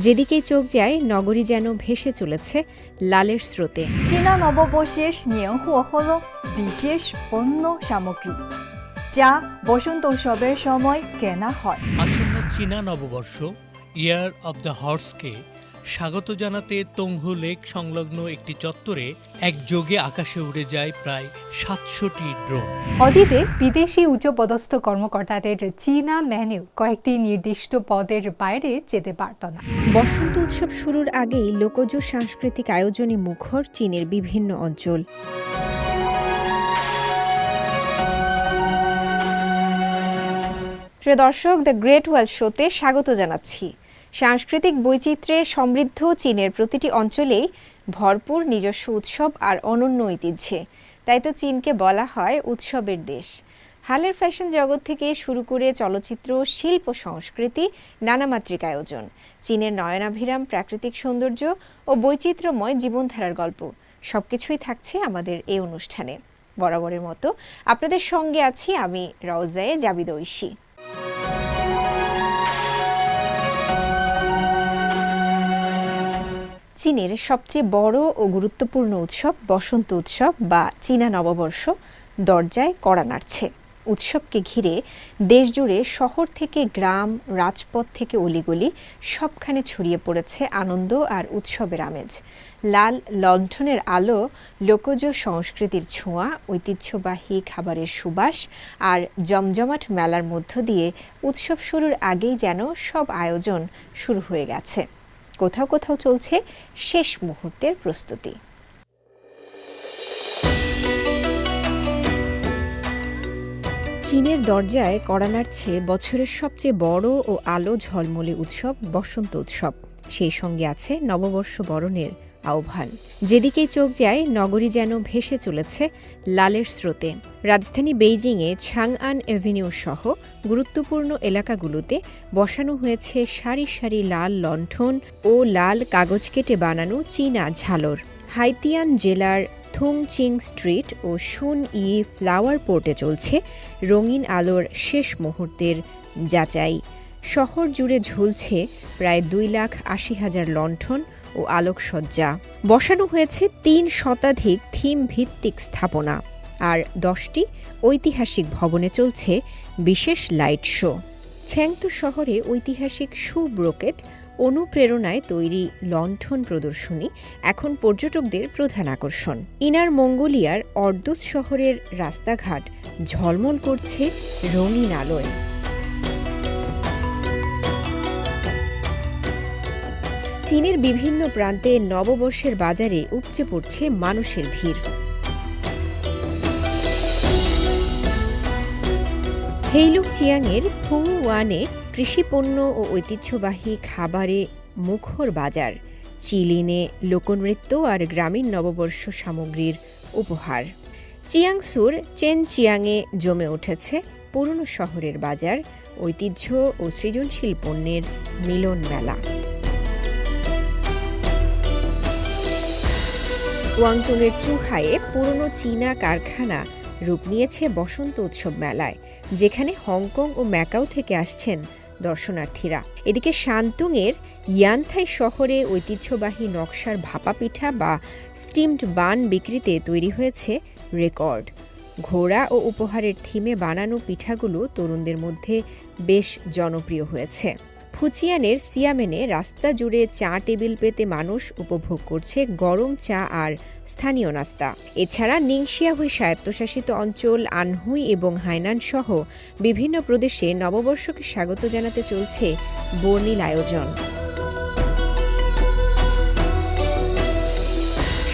যেদিকেই চোখ যায় নগরী যেন ভেসে চলেছে লালের স্রোতে। চীনা নববর্ষের নিয়মহো হল বিশেষ পণ্য সামগ্রী, যা বসন্ত উৎসবের সময় কেনা হয়। আসন্ন চীনা নববর্ষ ইয়ার অব দ্য হর্সকে স্বাগত জানাতে তংহু লেক সংলগ্ন একটি চত্বরে একযোগে আকাশে উড়ে যায় প্রায় ৭০০টি ড্রোন। অতীতে বিদেশি উচ্চপদস্থ কর্মকর্তাদের চীনা মেনু কয়েকটি নির্দিষ্ট পদের বাইরে যেতে পারত না। বসন্ত উৎসব শুরুর আগেই লোকজ সাংস্কৃতিক আয়োজনে মুখর চীনের বিভিন্ন অঞ্চল। প্রিয় দর্শক, দ্য গ্রেট ওয়াল শোতে স্বাগত জানাচ্ছি। সাংস্কৃতিক বৈচিত্র্যে সমৃদ্ধ চীনের প্রতিটি অঞ্চলেই ভরপুর নিজস্ব উৎসব আর অনন্য ঐতিহ্যে। তাই তো চীনকে বলা হয় উৎসবের দেশ। হালের ফ্যাশন জগৎ থেকে শুরু করে চলচ্চিত্র, শিল্প, সংস্কৃতি, নানামাত্রিক আয়োজন, চীনের নয়নাভিরাম প্রাকৃতিক সৌন্দর্য ও বৈচিত্র্যময় জীবনধারার গল্প সবকিছুই থাকছে আমাদের এই অনুষ্ঠানে। বরাবরের মতো আপনাদের সঙ্গে আছি আমি রওজায়ে জাবিদ ঐশী। চীনের সবচেয়ে বড় ও গুরুত্বপূর্ণ উৎসব বসন্ত উৎসব বা চীনা নববর্ষ দরজায় কড়া নাড়ছে। উৎসবকে ঘিরে দেশজুড়ে শহর থেকে গ্রাম, রাজপথ থেকে অলিগলি সবখানে ছড়িয়ে পড়েছে আনন্দ আর উৎসবের আমেজ। লাল লণ্ঠনের আলো, লোকজ সংস্কৃতির ছোঁয়া, ঐতিহ্যবাহী খাবারের সুবাস আর জমজমাট মেলার মধ্য দিয়ে উৎসব শুরুর আগেই যেন সব আয়োজন শুরু হয়ে গেছে। কোথাও কোথাও চলছে শেষ মুহূর্তের প্রস্তুতি। চীনের দরজায় কড়া নাড়ছে বছরের সবচেয়ে বড় ও আলো ঝলমলে উৎসব বসন্ত উৎসব। সেই সঙ্গে আছে নববর্ষ বরণের আহ্বান। যেদিকেই চোখ যায় নগরী যেন ভেসে চলেছে লালের স্রোতে। রাজধানী বেইজিংয়ে ছাংআন এভিনিউ সহ গুরুত্বপূর্ণ এলাকাগুলোতে বসানো হয়েছে সারি সারি লাল লণ্ঠন ও লাল কাগজ কেটে বানানো চীনা ঝালর। হাইতিয়ান জেলার থুংচিং স্ট্রিট ও শুন ই ফ্লাওয়ার পোর্টে চলছে রঙিন আলোর শেষ মুহূর্তের যাচাই। শহর জুড়ে ঝুলছে প্রায় 2,80,000 লণ্ঠন ও আলোকসজ্জা। বসানো হয়েছে 3 শতাধিক থিম ভিত্তিক স্থাপনা, আর 10টি ঐতিহাসিক ভবনে চলছে বিশেষ লাইট শো। চ্যাংতু শহরে ঐতিহাসিক শু ব্রোকেট অনুপ্রেরণায় তৈরি লণ্ঠন প্রদর্শনী এখন পর্যটকদের প্রধান আকর্ষণ। ইনার মঙ্গোলিয়ার অর্দুস শহরের রাস্তাঘাট ঝলমল করছে রঙিন আলোয়। চীনের বিভিন্ন প্রান্তে নববর্ষের বাজারে উপচে পড়ছে মানুষের ভিড়। হেইলুক চিয়াংয়ের ফুংওয়ানে কৃষিপণ্য ও ঐতিহ্যবাহী খাবারে মুখর বাজার, চিলিনে লোকনৃত্য আর গ্রামীণ নববর্ষ সামগ্রীর উপহার। চিয়াংসুর চেনচিয়াংয়ে জমে উঠেছে পুরনো শহরের বাজার, ঐতিহ্য ও সৃজনশীল পণ্যের মিলন মেলা। ওয়াংটংয়ের চুহায়ে পুরনো চীনা কারখানা রূপ নিয়েছে বসন্ত উৎসব মেলায়, যেখানে হংকং ও ম্যাকাও থেকে আসছেন দর্শনার্থীরা। এদিকে শান্তুংয়ের ইয়ানথাই শহরে ঐতিহ্যবাহী নকশার ভাপা পিঠা বা স্টিমড বান বিক্রিতে তৈরি হয়েছে রেকর্ড। ঘোড়া ও উপহারের থিমে বানানো পিঠাগুলো তরুণদের মধ্যে বেশ জনপ্রিয় হয়েছে। ফুচিয়ানের সিয়ামেনে রাস্তা জুড়ে চা টেবিল পেতে মানুষ উপভোগ করছে গরম চা আর স্থানীয় নাস্তা। এছাড়া নিংশিয়াহুই স্বায়ত্তশাসিত অঞ্চল, আনহুই এবং হাইনান সহ বিভিন্ন প্রদেশে নববর্ষকে স্বাগত জানাতে চলছে বর্ণিল আয়োজন।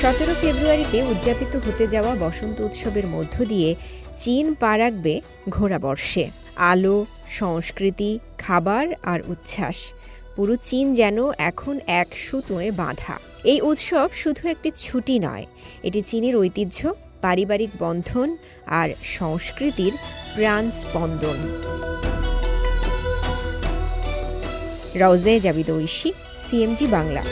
17 ফেব্রুয়ারিতে উদযাপিত হতে যাওয়া বসন্ত উৎসবের মধ্য দিয়ে চীন পা রাখবে ঘোড়া বর্ষে। আলো, সংস্কৃতি, খাবার আর উচ্ছ্বাস, পুরো চীন যেন এখন এক সুতোয় বাঁধা। এই উৎসব শুধু একটি ছুটি নয়, এটি চীনের ঐতিহ্য, পারিবারিক বন্ধন আর সংস্কৃতির প্রাণ স্পন্দন। রওজায়ে জাবিদ ঐশী, সিএমজি বাংলা।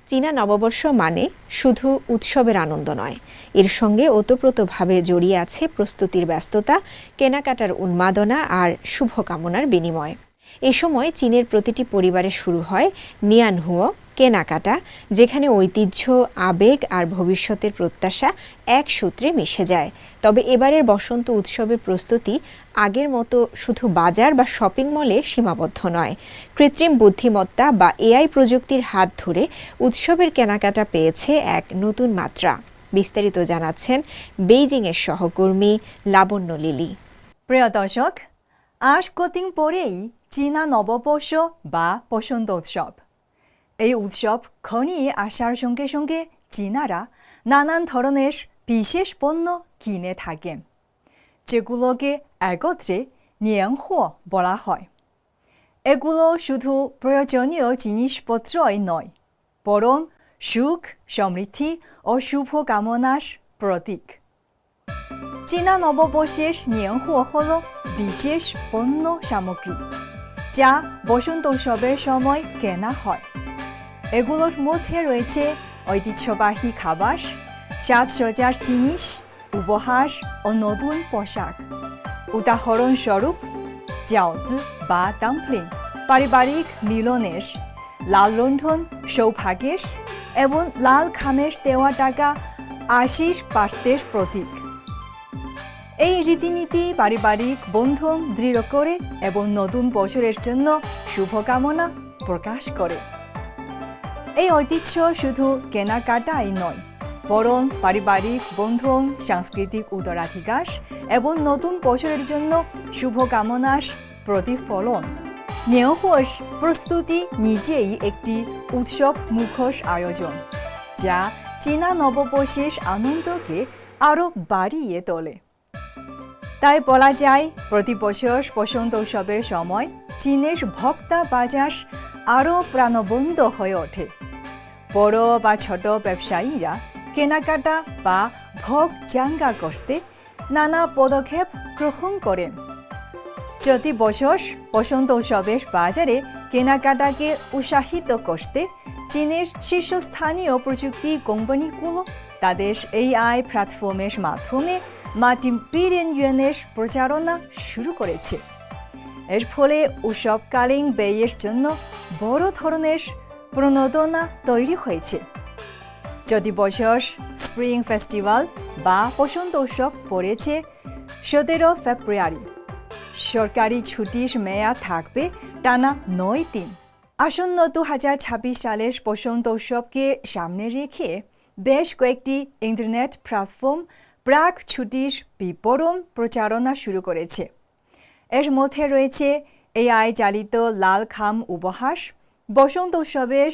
চীনা নববর্ষ মানে শুধু উৎসবের আনন্দ নয়, এর সঙ্গে ওতপ্রোতভাবে জড়িয়ে আছে প্রস্তুতির ব্যস্ততা, কেনাকাটার উন্মাদনা আর শুভকামনার বিনিময়। এ সময় চীনের প্রতিটি পরিবারে শুরু হয় নিয়ানহুয়ো, কেনাকাটা, যেখানে ঐতিহ্য, আবেগ আর ভবিষ্যতের প্রত্যাশা এক সূত্রে মিশে যায়। তবে এবারের বসন্ত উৎসবের প্রস্তুতি আগের মতো শুধু বাজার বা শপিং মলে সীমাবদ্ধ নয়। কৃত্রিম বুদ্ধিমত্তা বা এআই প্রযুক্তির হাত ধরে উৎসবের কেনাকাটা পেয়েছে এক নতুন মাত্রা। বিস্তারিত জানাচ্ছেন বেইজিংয়ের সহকর্মী লাবণ্য লিলি। প্রিয় দর্শক, আজ কদিন পরেই চীনা নববর্ষ বা বসন্ত উৎসব। এই উৎসব ঘনিয়ে আসার সঙ্গে সঙ্গে চীনারা নানান ধরনের বিশেষ পণ্য কিনে থাকেন, যেগুলোকে একত্রে নিয়ানহুয়ো বলা হয়। এগুলো শুধু প্রয়োজনীয় জিনিসপত্রই নয়, বরং সুখ, সমৃদ্ধি ও শুভকামনার প্রতীক। চীনা নববর্ষের নিয়ানহুয়ো হল বিশেষ পণ্য সামগ্রী, যা বসন্ত উৎসবের সময় কেনা হয়। এগুলোর মধ্যে রয়েছে ঐতিহ্যবাহী খাবার, সাজসজ্জার জিনিস, উপহার ও নতুন পোশাক। উদাহরণস্বরূপ জিয়াওজি বা ডাম্পলিং পারিবারিক মিলনের, লাল লণ্ঠন সৌভাগ্যের এবং লাল খামের দেওয়া টাকা আশিস পার্থের প্রতীক। এই রীতিনীতি পারিবারিক বন্ধন দৃঢ় করে এবং নতুন বছরের জন্য শুভকামনা প্রকাশ করে। এই ঐতিহ্য শুধু কেনাকাটাই নয়, বরং পারিবারিক বন্ধন, সাংস্কৃতিক উত্তরাধিকার এবং নতুন বছরের জন্য শুভকামনার প্রতিফলন। নিয়ানহুয়োর প্রস্তুতি নিজেই একটি উৎসব মুখর আয়োজন, যা চীনা নববর্ষের আনন্দকে আরও বাড়িয়ে তোলে। তাই বলা যায়, প্রতি বছর বসন্ত উৎসবের সময় চীনের ভোক্তা বাজার আরও প্রাণবন্ত হয়ে ওঠে। বড় বা ছোট ব্যবসায়ীরা কেনাকাটা বা ভোগ চাঙ্গা করতে নানা পদক্ষেপ গ্রহণ করেন। প্রতি বছর বসন্ত উৎসবের বাজারে কেনাকাটাকে উৎসাহিত করতে চীনের শীর্ষস্থানীয় প্রযুক্তি কোম্পানিগুলো তাদের AI প্ল্যাটফর্মের মাধ্যমে মাল্টি-বিলিয়ন ইউয়ানের প্রচারণা শুরু করেছে। এর ফলে উৎসবকালীন ব্যয়ের জন্য বড় ধরনের প্রণোদনা তৈরি হয়েছে। যদি বছর স্প্রিং ফেস্টিভ্যাল বা বসন্ত উৎসব পড়েছে 17 ফেব্রুয়ারি, সরকারি ছুটির মেয়াদ থাকবে টানা 9 দিন। আসন্ন 2026 সালের বসন্ত উৎসবকে সামনে রেখে বেশ কয়েকটি ইন্টারনেট প্ল্যাটফর্ম প্রাক ছুটির বিবরণ প্রচারণা শুরু করেছে। এর মধ্যে রয়েছে AI চালিত লাল খাম উপহাস, বসন্ত উৎসবের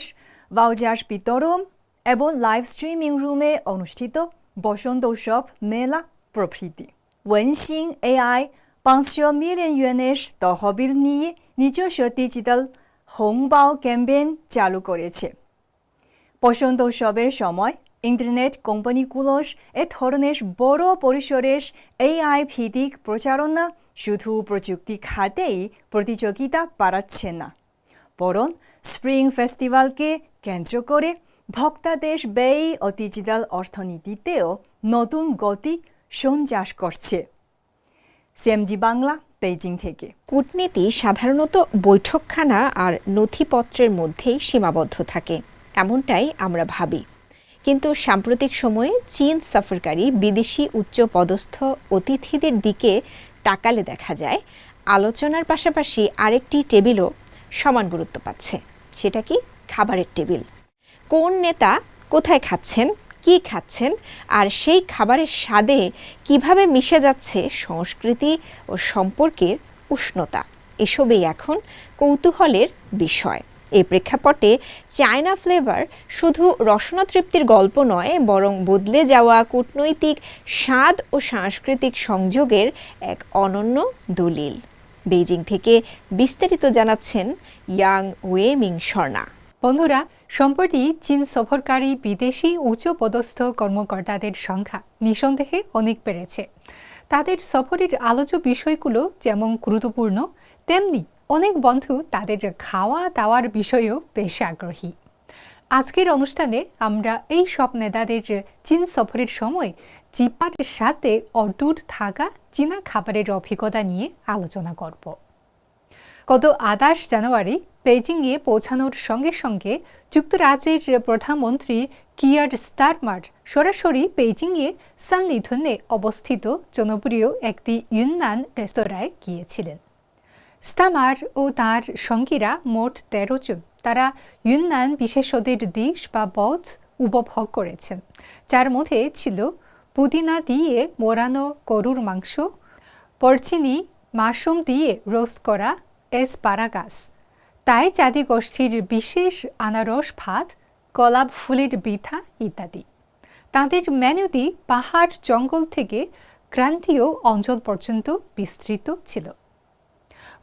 ভাউচার বিতরণ এবং লাইভ স্ট্রিমিং রুমে অনুষ্ঠিত বসন্ত উৎসব মেলা প্রভৃতি। ওয়েনসিং AI 500 মিলিয়ন ইউয়ানের তহবিল নিয়ে নিজস্ব ডিজিটাল হোংবাও ক্যাম্পেইন চালু করেছে। বসন্ত উৎসবের সময় ইন্টারনেট কোম্পানিগুলোর এ ধরনের বড় পরিসরের AI ভিত্তিক প্রচারণা শুধু প্রযুক্তি খাতেই প্রতিযোগিতা বাড়াচ্ছে না, বরং স্প্রিং ফেস্টিভ্যালকে কেন্দ্র করে ভোক্তাদের ব্যয় ও ডিজিটাল অর্থনীতিতেও নতুন গতি সঞ্চার করছে। CMG বাংলা, বেইজিং থেকে। কূটনীতি সাধারণত বৈঠকখানা আর নথিপত্রের মধ্যেই সীমাবদ্ধ থাকে, এমনটাই আমরা ভাবি। কিন্তু সাম্প্রতিক সময়ে চীন সফরকারী বিদেশি উচ্চপদস্থ অতিথিদের দিকে তাকালে দেখা যায় আলোচনার পাশাপাশি আরেকটি টেবিলও সমান গুরুত্ব পাচ্ছে। সেটা কি? খাবারের টেবিল। কোন নেতা কোথায় খাচ্ছেন, কি খাচ্ছেন, আর সেই খাবারের স্বাদে কিভাবে মিশে যাচ্ছে সংস্কৃতি ও সম্পর্কের উষ্ণতা, এসবই এখন কৌতূহলের বিষয়। এই প্রেক্ষাপটে চায়না ফ্লেভার শুধু রসনা তৃপ্তির গল্প নয়, বরং বদলে যাওয়া কূটনৈতিক স্বাদ ও সাংস্কৃতিক সংযোগের এক অনন্য দলিল। বেইজিং থেকে বিস্তারিত জানাচ্ছেন ইয়াং ওয়েমিং স্বর্ণা। বন্ধুরা, সম্প্রতি চীন সফরকারী বিদেশি উচ্চপদস্থ কর্মকর্তাদের সংখ্যা নিঃসন্দেহে অনেক বেড়েছে। তাদের সফরের আলোচ্য বিষয়গুলো যেমন গুরুত্বপূর্ণ, তেমনি অনেক বন্ধু তাদের খাওয়া দাওয়ার বিষয়েও বেশ আগ্রহী। আজকের অনুষ্ঠানে আমরা এই সব নেতাদের চীন সফরের সময় জিপার সাথে অটুট থাকা চীনা খাবারের অভিজ্ঞতা নিয়ে আলোচনা করব। গত ২৮ জানুয়ারি বেইজিংয়ে পৌঁছানোর সঙ্গে সঙ্গে যুক্তরাজ্যের প্রধানমন্ত্রী কিয়ার স্টারমার সরাসরি বেইজিংয়ে সানলিথুনে অবস্থিত জনপ্রিয় একটি ইউনান রেস্তোরাঁয় গিয়েছিলেন। স্টামার ও তাঁর সঙ্গীরা মোট ১৩ জন। তারা ইউনান বিশেষদের ডিশ বা বথ উপভোগ করেছেন, যার মধ্যে ছিল পুদিনা দিয়ে মোড়ানো গরুর মাংস, পরচিনি মাশরুম দিয়ে রোস্ট করা এসপারাগাস, তাই জাতিগোষ্ঠীর বিশেষ আনারস ভাত, গোলাপ ফুলের পিঠা ইত্যাদি। তাঁদের মেনুটি পাহাড় জঙ্গল থেকে ক্রান্তীয় অঞ্চল পর্যন্ত বিস্তৃত ছিল।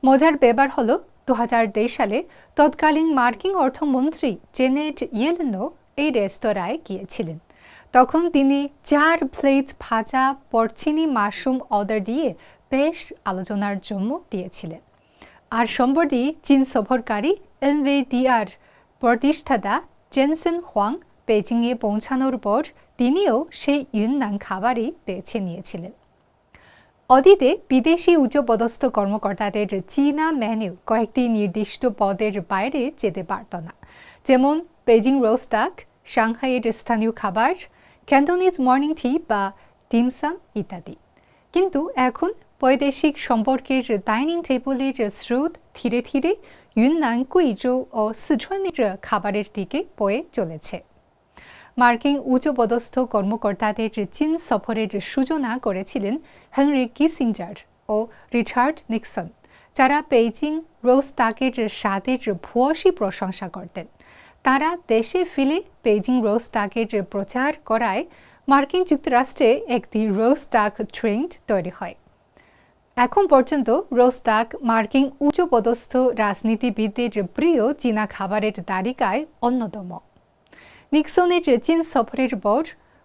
মজার ব্যাপার হল ২০০২ সালে তৎকালীন মার্কিন অর্থমন্ত্রী জেনেট ইয়েলেনও এই রেস্তোরাঁয় গিয়েছিলেন। তখন তিনি ৪ প্লেট ভাজা পরচিনি মাশরুম অর্ডার দিয়ে বেশ আলোচনার জন্ম দিয়েছিলেন। আর সম্প্রতি চীন সফরকারী এনভিডিআর প্রতিষ্ঠাতা জেনসেন হোয়াং বেইজিংয়ে পৌঁছানোর পর তিনিও সেই ইউনান খাবারই বেছে নিয়েছিলেন। অতীতে বিদেশি উচ্চপদস্থ কর্মকর্তাদের চীনা মেনু কয়েকটি নির্দিষ্ট পদের বাইরে যেতে পারত না, যেমন বেইজিং রোস্ট ডাক, সাংহাইয়ের স্থানীয় খাবার, ক্যান্টোনিজ মর্নিং টি বা ডিমসাম ইত্যাদি। কিন্তু এখন বৈদেশিক সম্পর্কের ডাইনিং টেবিলের স্রোত ধীরে ধীরে ইউনান, কুইজৌ ও সিচুয়ানের খাবারের দিকে বয়ে চলেছে। মার্কিন উচ্চপদস্থ কর্মকর্তাদের চীন সফরের সূচনা করেছিলেন হেনরি কিসিঞ্জার ও রিচার্ড নিক্সন, যারা বেইজিং রোস্ট ডাকের স্বাদের ভূয়সী প্রশংসা করতেন। তারা দেশে ফিরে বেইজিং রোস্ট ডাকের প্রচার করায় মার্কিন যুক্তরাষ্ট্রে একটি রোস্ট ডাক ট্রেন্ড তৈরি হয়। এখন পর্যন্ত রোস্ট ডাক মার্কিন উচ্চপদস্থ রাজনীতিবিদদের প্রিয় চীনা খাবারের তালিকায় অন্যতম। নিক্সনের চীন সফরের পর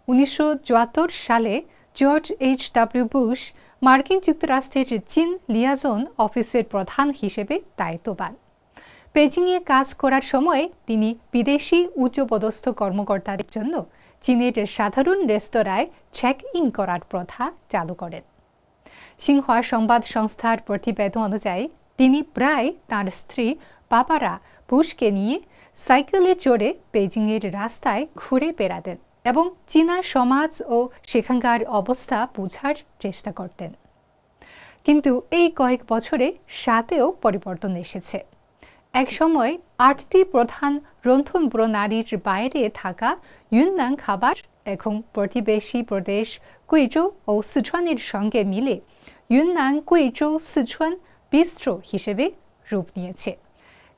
১৯৭৪ সালে জর্জ এইচ.ডব্লিউ. বুশ মার্কিন যুক্তরাষ্ট্রের চীন লিয়াজন অফিসের প্রধান হিসেবে দায়িত্ব পান। বেইজিংয়ে কাজ করার সময় তিনি বিদেশি উচ্চপদস্থ কর্মকর্তাদের জন্য চীনের সাধারণ রেস্তোরাঁয় চেক ইন করার প্রথা চালু করেন। সিনহুয়া সংবাদ সংস্থার প্রতিবেদন অনুযায়ী তিনি প্রায় তাঁর স্ত্রী বাবারা বুশকে নিয়ে সাইকেলে চড়ে বেইজিংয়ের রাস্তায় ঘুরে বেড়াতেন এবং চীনা সমাজ ও সেখানকার অবস্থা বোঝার চেষ্টা করতেন। কিন্তু এই কয়েক বছরে সাথেও পরিবর্তন এসেছে। একসময় ৮টি প্রধান রন্ধন প্রণালীর বাইরে থাকা ইউনান খাবার এখন প্রতিবেশী প্রদেশ কুইজৌ ও সিচুয়ানের সঙ্গে মিলে ইউনান, কুইজৌ, সিচুয়ান বিস্ট্রো হিসেবে রূপ নিয়েছে।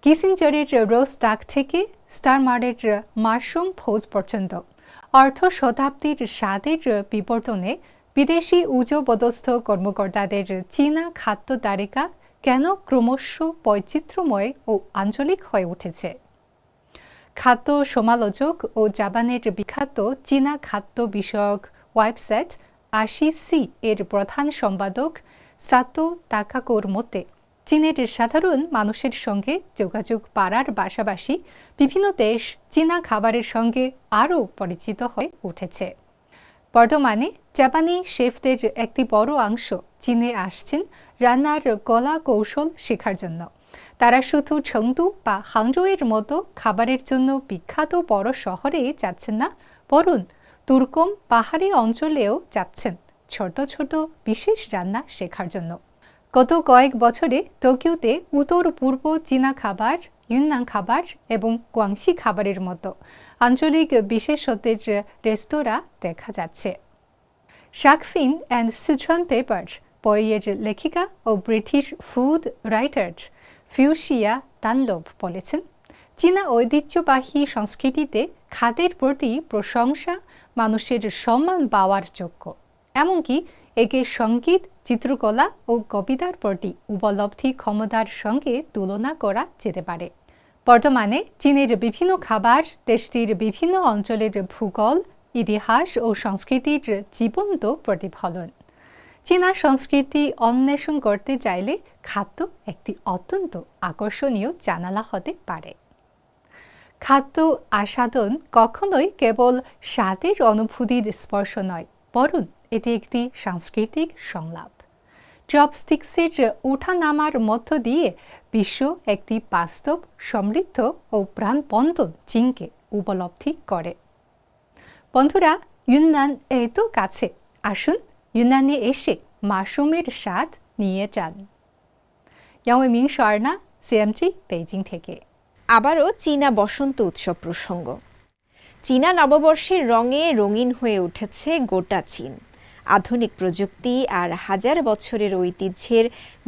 কিসিঞ্জারের রোস্ট ডাক থেকে স্টারমারের মাশরুম ভোজ পর্যন্ত অর্ধ শতাব্দীর স্বাদের বিবর্তনে বিদেশি উচ্চপদস্থ কর্মকর্তাদের চীনা খাদ্য তালিকা কেন ক্রমশ বৈচিত্র্যময় ও আঞ্চলিক হয়ে উঠেছে। খাদ্য সমালোচক ও জাপানের বিখ্যাত চীনা খাদ্য বিষয়ক ওয়েবসাইট ৮০সি এর প্রধান সম্পাদক সাতো তাকাকোর মতে চীনের সাধারণ মানুষের সঙ্গে যোগাযোগ বাড়ার পাশাপাশি বিভিন্ন দেশ চীনা খাবারের সঙ্গে আরও পরিচিত হয়ে উঠেছে। বর্তমানে জাপানি শেফদের একটি বড় অংশ চীনে আসছেন রান্নার কলা কৌশল শেখার জন্য। তারা শুধু চংদু বা হাংজৌয়ের মতো খাবারের জন্য বিখ্যাত বড় শহরে যাচ্ছেন না, বরং দুর্গম পাহাড়ি অঞ্চলেও যাচ্ছেন ছোট ছোট বিশেষ রান্না শেখার জন্য। গত কয়েক বছরে টোকিওতে উত্তর পূর্ব চীনা খাবার, ইউনান খাবার এবং গুয়াংশি খাবারের মতো আঞ্চলিক বিশেষত্বের রেস্তোরাঁ দেখা যাচ্ছে। শাকফিন অ্যান্ড সিচুয়ান পেপার বইয়ের লেখিকা ও ব্রিটিশ ফুড রাইটার ফিউসিয়া দানলোভ বলেছেন, চীনা ঐতিহ্যবাহী সংস্কৃতিতে খাদ্যের প্রতি প্রশংসা মানুষের সম্মান পাওয়ার যোগ্য, এমনকি একে সঙ্গীত, চিত্রকলা ও কবিতার প্রতি উপলব্ধি ক্ষমতার সঙ্গে তুলনা করা যেতে পারে। বর্তমানে চীনের বিভিন্ন খাবার দেশটির বিভিন্ন অঞ্চলের ভূগোল, ইতিহাস ও সংস্কৃতির জীবন্ত প্রতিফলন। চীনা সংস্কৃতি অন্বেষণ করতে চাইলে খাদ্য একটি অত্যন্ত আকর্ষণীয় জানালা হতে পারে। খাদ্য আস্বাদন কখনোই কেবল স্বাদের অনুভূতির স্পর্শ নয়, বরং এটি একটি সাংস্কৃতিক সংলাপ। চপস্টিক্সের ওঠানামার মধ্য দিয়ে বিশ্ব একটি বাস্তব, সমৃদ্ধ ও প্রাণবন্ত চীনকে উপলব্ধি করে। বন্ধুরা, ইউনান এত কাছে, আসুন ইউনানে এসে মাশরুমের স্বাদ নিয়ে যান। ইয়াংওয়েমিং স্বর্ণা, সিএমজি, বেইজিং থেকে। আবারও চীনা বসন্ত উৎসব প্রসঙ্গ। চীনা নববর্ষের রঙে রঙিন হয়ে উঠেছে গোটা চীন। আধুনিক প্রযুক্তি আর হাজার বছরের ঐতিহ্যের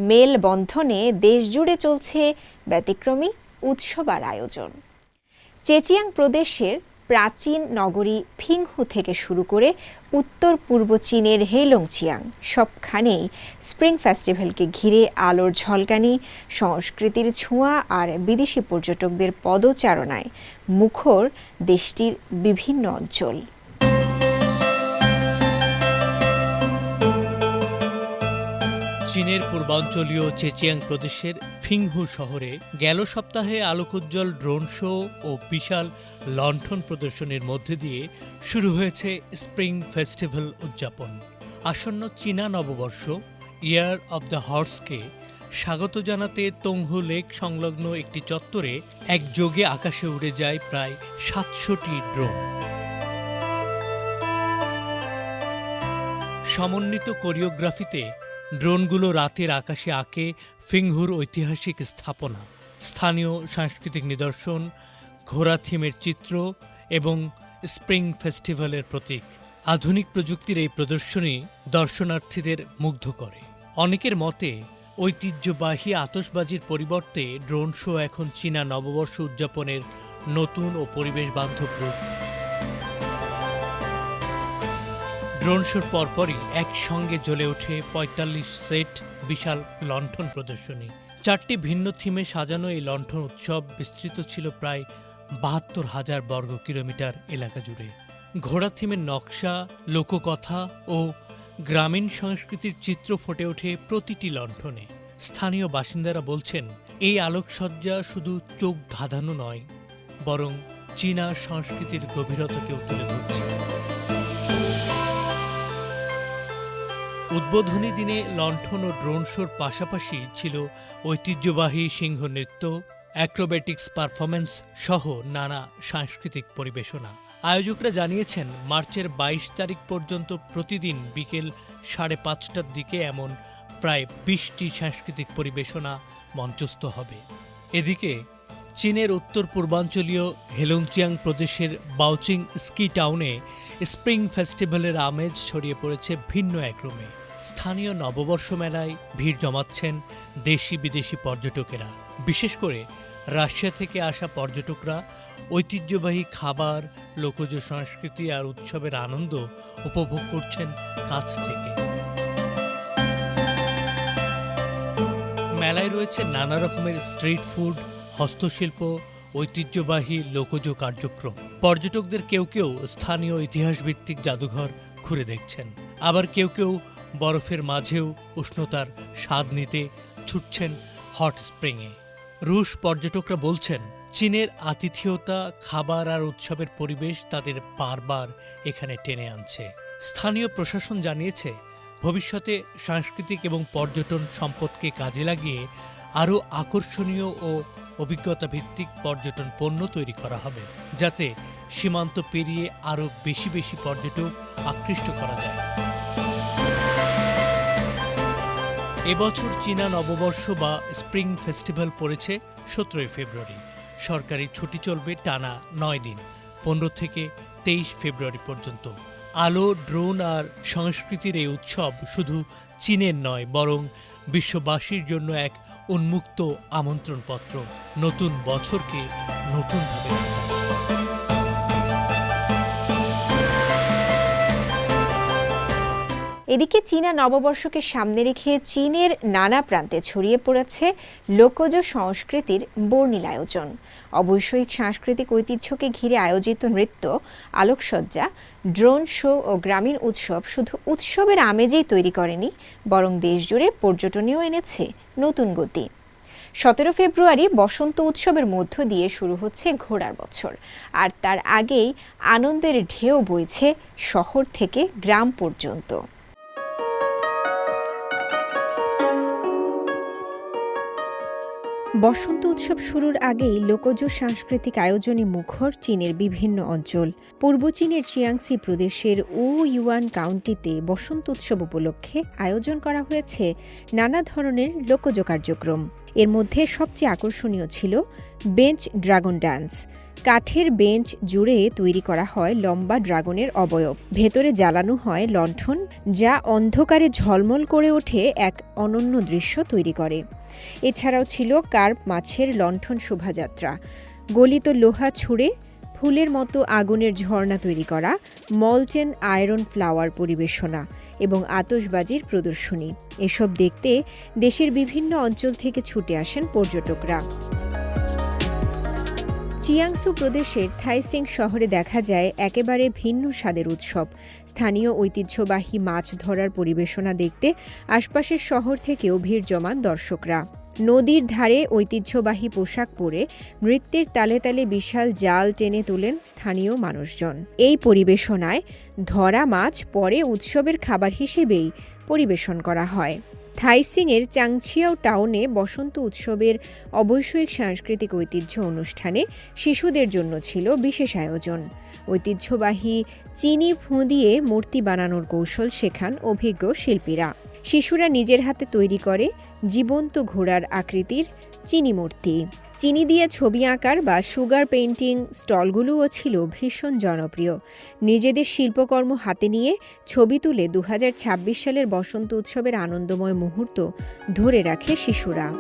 মেলবন্ধনে দেশজুড়ে চলছে ব্যতিক্রমী উৎসব আর আয়োজন। চেচিয়াং প্রদেশের প্রাচীন নগরী ফিংহু থেকে শুরু করে উত্তর পূর্ব চীনের হেলংচিয়াং সবখানেই স্প্রিং ফেস্টিভ্যালকে ঘিরে আলোর ঝলকানি, সংস্কৃতির ছোঁয়া আর বিদেশি পর্যটকদের পদচারণায় মুখর দেশটির বিভিন্ন অঞ্চল। চীনের পূর্বাঞ্চলীয় চেচিয়াং প্রদেশের ফিংহু শহরে গেল সপ্তাহে আলোকোজ্জ্বল ড্রোন শো ও বিশাল লণ্ঠন প্রদর্শনীর মধ্যে দিয়ে শুরু হয়েছে স্প্রিং ফেস্টিভ্যাল উদযাপন। আসন্ন চীনা নববর্ষ ইয়ার অব দ্য হর্সকে স্বাগত জানাতে তংহু লেক সংলগ্ন একটি চত্বরে একযোগে আকাশে উড়ে যায় প্রায় ৭০০টি ড্রোন। সমন্বিত কোরিওগ্রাফিতে ড্রোনগুলো রাতের আকাশে আঁকে ফিংহুর ঐতিহাসিক স্থাপনা, স্থানীয় সাংস্কৃতিক নিদর্শন, ঘোড়া থিমের চিত্র এবং স্প্রিং ফেস্টিভ্যালের প্রতীক। আধুনিক প্রযুক্তির এই প্রদর্শনী দর্শনার্থীদের মুগ্ধ করে। অনেকের মতে ঐতিহ্যবাহী আতশবাজির পরিবর্তে ড্রোন শো এখন চীনা নববর্ষ উদযাপনের নতুন ও পরিবেশ বান্ধব রূপ। ড্রোন শোর পরপরই একসঙ্গে জ্বলে ওঠে ৪৫ সেট বিশাল লণ্ঠন প্রদর্শনী। ৪টি ভিন্ন থিমে সাজানো এই লণ্ঠন উৎসব বিস্তৃত ছিল প্রায় ৭২,০০০ বর্গ কিলোমিটার এলাকা জুড়ে। ঘোড়া থিমের নকশা, লোককথা ও গ্রামীণ সংস্কৃতির চিত্র ফুটে ওঠে প্রতিটি লণ্ঠনে। স্থানীয় বাসিন্দারা বলছেন, এই আলোকসজ্জা শুধু চোখ ধাঁধানো নয়, বরং চীনা সংস্কৃতির গভীরতাকেও তুলে ধরছে। উদ্বোধনী দিনে লণ্ঠন ও ড্রোন শোর পাশাপাশি ছিল ঐতিহ্যবাহী সিংহ নৃত্য, অ্যাক্রোবেটিক্স পারফরমেন্স সহ নানা সাংস্কৃতিক পরিবেশনা। আয়োজকরা জানিয়েছেন, মার্চের ২২ তারিখ পর্যন্ত প্রতিদিন বিকেল ৫:৩০টার দিকে এমন প্রায় ২০টি সাংস্কৃতিক পরিবেশনা মঞ্চস্থ হবে। এদিকে চীনের উত্তর পূর্বাঞ্চলীয় হেলংচিয়াং প্রদেশের বাওচিং স্কি টাউনে স্প্রিং ফেস্টিভ্যালের আমেজ ছড়িয়ে পড়েছে ভিন্ন এক রুমে। স্থানীয় নববর্ষ মেলায় ভিড় জমাচ্ছেন দেশি বিদেশি পর্যটকেরা। বিশেষ করে রাশিয়া থেকে আসা পর্যটকরা ঐতিহ্যবাহী খাবার, লোকজ সংস্কৃতি আর উৎসবের আনন্দ উপভোগ করছেন কাছ থেকে। মেলায় রয়েছে নানা রকমের স্ট্রিট ফুড, হস্তশিল্প, ঐতিহ্যবাহী লোকজ কার্যক্রম। পর্যটকদের কেউ কেউ স্থানীয় ইতিহাসভিত্তিক জাদুঘর ঘুরে দেখছেন, আবার কেউ কেউ বরফের মাঝেও উষ্ণতার স্বাদ নিতে ছুটছেন হট স্প্রিংয়ে। রুশ পর্যটকরা বলছেন, চীনের আতিথেয়তা, খাবার আর উৎসবের পরিবেশ তাদের বারবার এখানে টেনে আনছে। স্থানীয় প্রশাসন জানিয়েছে, ভবিষ্যতে সাংস্কৃতিক এবং পর্যটন সম্পদকে কাজে লাগিয়ে আরও আকর্ষণীয় ও অভিজ্ঞতা ভিত্তিক পর্যটন পণ্য তৈরি করা হবে, যাতে সীমান্ত পেরিয়ে আরও বেশি বেশি পর্যটক আকৃষ্ট করা যায়। এবছর চীনা নববর্ষ বা স্প্রিং ফেস্টিভ্যাল পড়েছে ১৭ ফেব্রুয়ারি। সরকারি ছুটি চলবে টানা ৯ দিন, ১৫ থেকে ২৩ ফেব্রুয়ারি পর্যন্ত। আলো, ড্রোন আর সংস্কৃতির এই উৎসব শুধু চীনের নয়, বরং বিশ্ববাসীর জন্য এক উন্মুক্ত আমন্ত্রণপত্র, নতুন বছরকে নতুনভাবে দেখা। এদিকে চীনা নববর্ষকে সামনে রেখে চীনের নানা প্রান্তে ছড়িয়ে পড়েছে লোকজ সংস্কৃতির বর্ণিল আয়োজন। অবৈষয়িক সাংস্কৃতিক ঐতিহ্যকে ঘিরে আয়োজিত নৃত্য, আলোকসজ্জা, ড্রোন শো ও গ্রামীণ উৎসব শুধু উৎসবের আমেজেই তৈরি করেনি, বরং দেশজুড়ে পর্যটনেও এনেছে নতুন গতি। 17 ফেব্রুয়ারি বসন্ত উৎসবের মধ্য দিয়ে শুরু হচ্ছে ঘোড়ার বছর, আর তার আগেই আনন্দের ঢেউ বইছে শহর থেকে গ্রাম পর্যন্ত। বসন্ত উৎসব শুরুর আগেই লোকজ সাংস্কৃতিক আয়োজনে মুখর চীনের বিভিন্ন অঞ্চল। পূর্ব চীনের চিয়াংসি প্রদেশের ইউয়ান কাউন্টিতে বসন্ত উৎসব উপলক্ষে আয়োজন করা হয়েছে নানা ধরনের লোকজ কার্যক্রম। এর মধ্যে সবচেয়ে আকর্ষণীয় ছিল বেঞ্চ ড্রাগন ডান্স। কাঠের বেঞ্চ জুড়ে তৈরি করা হয় লম্বা ড্রাগনের অবয়ব, ভেতরে জ্বালানো হয় লণ্ঠন, যা অন্ধকারে ঝলমল করে ওঠে এক অনন্য দৃশ্য তৈরি করে। এছাড়াও ছিল কার্প মাছের লণ্ঠন শোভাযাত্রা, গলিত লোহা ছুঁড়ে ফুলের মতো আগুনের ঝর্ণা তৈরি করা, মলটেন আয়রন ফ্লাওয়ার পরিবেশনা এবং আতশবাজির প্রদর্শনী। এসব দেখতে দেশের বিভিন্ন অঞ্চল থেকে ছুটে আসেন পর্যটকরা। চিয়াংসু প্রদেশের থাইসিং শহরে দেখা যায় একেবারে ভিন্ন স্বাদের উৎসব। স্থানীয় ঐতিহ্যবাহী মাছ ধরার পরিবেশনা দেখতে আশপাশের শহর থেকেও ভিড় জমান দর্শকরা। নদীর ধারে ঐতিহ্যবাহী পোশাক পরে নৃত্যের তালে তালে বিশাল জাল টেনে তোলেন স্থানীয় মানুষজন। এই পরিবেশনায় ধরা মাছ পরে উৎসবের খাবার হিসেবেই পরিবেশন করা হয়। থাইসিংয়ের চাংছিয়াও টাউনে বসন্ত উৎসবের অবৈষয়িক সাংস্কৃতিক ঐতিহ্য অনুষ্ঠানে শিশুদের জন্য ছিল বিশেষ আয়োজন। ঐতিহ্যবাহী চিনি ফুঁ দিয়ে মূর্তি বানানোর কৌশল শেখান অভিজ্ঞ শিল্পীরা। শিশুরা নিজের হাতে তৈরি করে জীবন্ত ঘোড়ার আকৃতির চিনি মূর্তি। চিনি দিয়ে ছবি আঁকার বা সুগার পেইন্টিং স্টলগুলোও ছিল ভীষণ জনপ্রিয়। নিজেদের শিল্পকর্ম হাতে নিয়ে ছবি তুলে 2026 সালের বসন্ত উৎসবের আনন্দময় মুহূর্ত ধরে রাখে শিশুরা।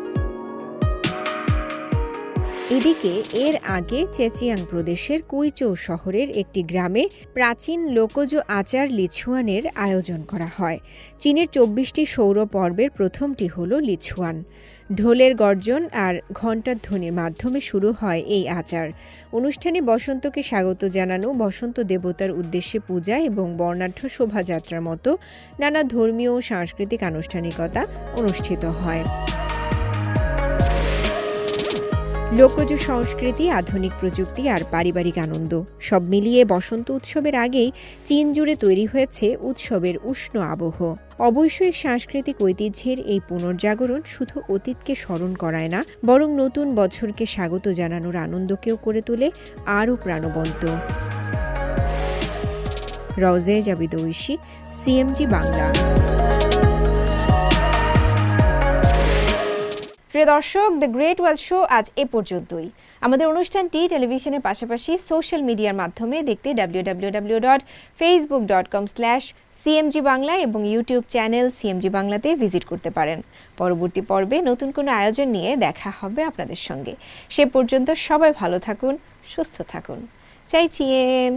এদিকে এর আগে চেচিয়াং প্রদেশের কুইচৌ শহরের একটি গ্রামে প্রাচীন লোকজ আচার লিছুয়ানের আয়োজন করা হয়। চীনের 24টি সৌর পর্বের প্রথমটি হল লিছুয়ান। ঢোলের গর্জন আর ঘণ্টার ধ্বনির মাধ্যমে শুরু হয় এই আচার। অনুষ্ঠানে বসন্তকে স্বাগত জানানো, বসন্ত দেবতার উদ্দেশ্যে পূজা এবং বর্ণাঢ্য শোভাযাত্রার মতো নানা ধর্মীয় ও সাংস্কৃতিক আনুষ্ঠানিকতা অনুষ্ঠিত হয়। লোকজ সংস্কৃতি, আধুনিক প্রযুক্তি আর পারিবারিক আনন্দ সব মিলিয়ে বসন্ত উৎসবের আগেই চীন জুড়ে তৈরি হয়েছে উৎসবের উষ্ণ আবহ। অবশ্যই সাংস্কৃতিক ঐতিহ্যের এই পুনর্জাগরণ শুধু অতীতকে স্মরণ করায় না, বরং নতুন বছরকে স্বাগত জানানোর আনন্দকেও করে তোলে আরও প্রাণবন্ত। রওজে জাবিদ ঐশী, সিএমজি বাংলা। প্রিয় দর্শক, দ্য গ্রেট ওয়ার্ল্ড শো আজ এ পর্যন্তই। আমাদের অনুষ্ঠানটি টেলিভিশনের পাশাপাশি সোশ্যাল মিডিয়ার মাধ্যমে দেখতে www.facebook.com/cmg বাংলা এবং ইউটিউব চ্যানেল সিএমজি বাংলাতে ভিজিট করতে পারেন। পরবর্তী পর্বে নতুন কোনো আয়োজন নিয়ে দেখা হবে আপনাদের সঙ্গে। সে পর্যন্ত সবাই ভালো থাকুন, সুস্থ থাকুন। চাইচিয়েন।